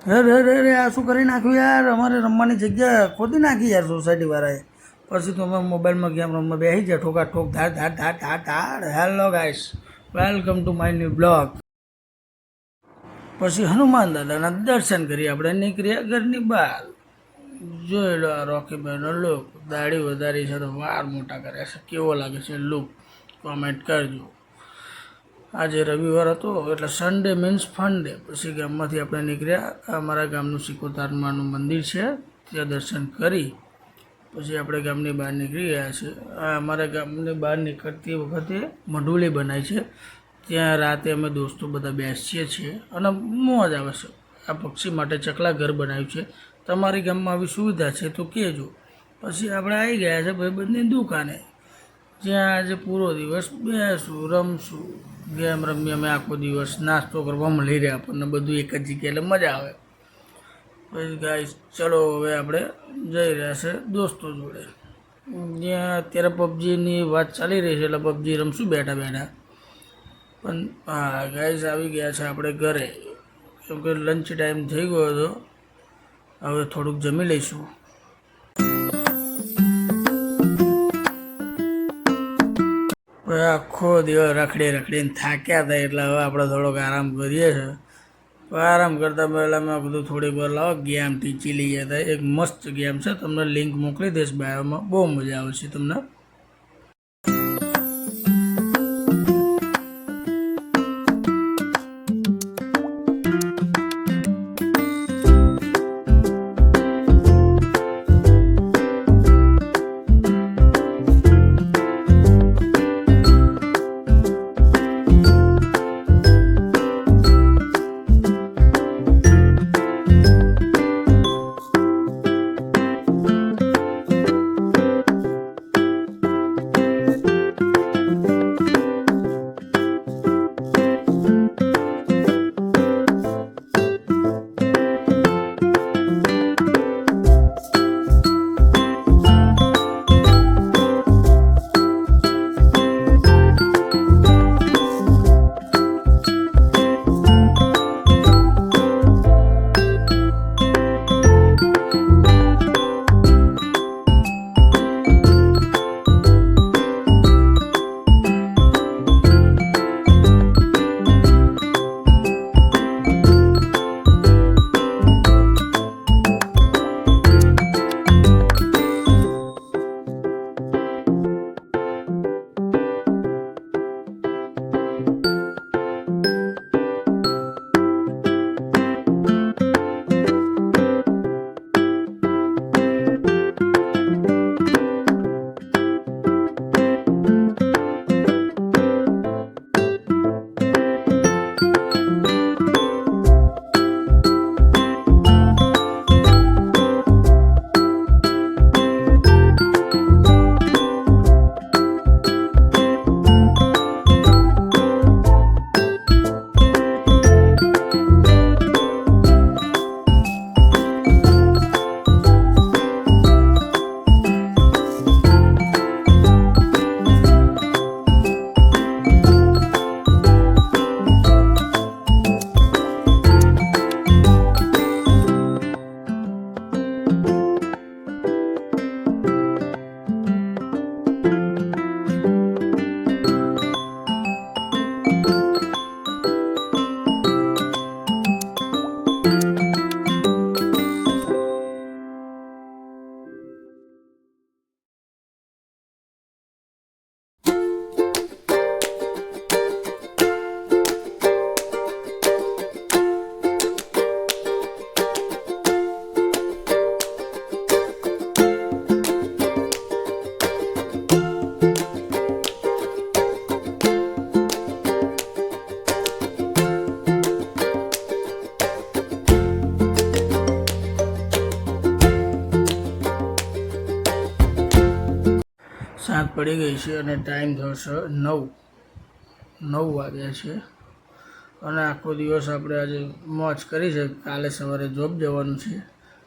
અરે આ શું કરી નાખ્યું યાર, અમારે રમવાની જગ્યા ખોદી નાખી યાર સોસાયટીવાળાએ. પછી તો અમે મોબાઈલમાં ગેમ રમવા બેસી જાય, ઠોકા ઠોક ધાડ ધાડ ધાડ ધાડ ધાડ. Hello guys, welcome to my new blog. પછી હનુમાન દાદાના દર્શન કરી આપણે નીકળ્યા ઘરની બહાર. જોઈ લો આ રોકીભાઈનો લુક, દાઢી વધારી છે તો વાળ મોટા કર્યા છે. કેવો લાગે છે લુક, કોમેન્ટ કરજો. આજે રવિવાર હતો એટલે સન્ડે મીન્સ ફન ડે. પછી ગામમાંથી આપણે નીકળ્યા. અમારા ગામનું સિકોતારમાનું મંદિર છે, ત્યાં દર્શન કરી પછી આપણે ગામની બહાર નીકળી ગયા છે. અમારા ગામની બહાર નીકળતી વખતે મંડુલી બનાવી છે, ત્યાં રાતે અમે દોસ્તો બધા બેસીએ છીએ અને મોજ આવે છે. આ પક્ષી માટે ચકલા ઘર બનાવ્યું છે. તમારી ગામમાં આવી સુવિધા છે તો કહેજો. પછી આપણે આવી ગયા છે ભાઈબંધની દુકાને, જ્યાં આજે પૂરો દિવસ બેસું, રમશું, ગેમ રમીએ અમે આખો દિવસ, નાસ્તો કરવા મળી રહે આપણને બધું એક જ જગ્યાએ, એટલે મજા આવે. પછી ગાઈસ ચલો હવે આપણે જઈ રહ્યા છે દોસ્તો જોડે, જ્યાં અત્યારે પબજીની વાત ચાલી રહી છે એટલે પબજી રમશું બેઠા બેઠા. પણ હા ગાઈસ આવી ગયા છે આપણે ઘરે, કેમકે લંચ ટાઈમ થઈ ગયો હતો. હવે થોડુંક જમી લઈશું. આખો દિવસ રખડીને થાક્યા હતા એટલે હવે આપણે થોડોક આરામ કરીએ છીએ. આરામ કરતાં પહેલાં મેં કીધું થોડીક વાર લાવો ગેમ ટીચી લઈએ હતા. એક મસ્ત ગેમ છે, તમને લિંક મોકલી દઈશ બાયોમાં, બહુ મજા આવશે તમને. સાંજ પડી ગઈ છે અને ટાઈમ થયો છે 9 વાગ્યા છે. અને આખો દિવસ આપણે આજે મોજ કરી છે. કાલે સવારે જોબ જવાનું છે.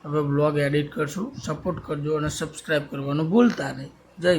હવે બ્લોગ એડિટ કરશું. સપોર્ટ કરજો અને સબસ્ક્રાઈબ કરવાનું ભૂલતા નહીં. જય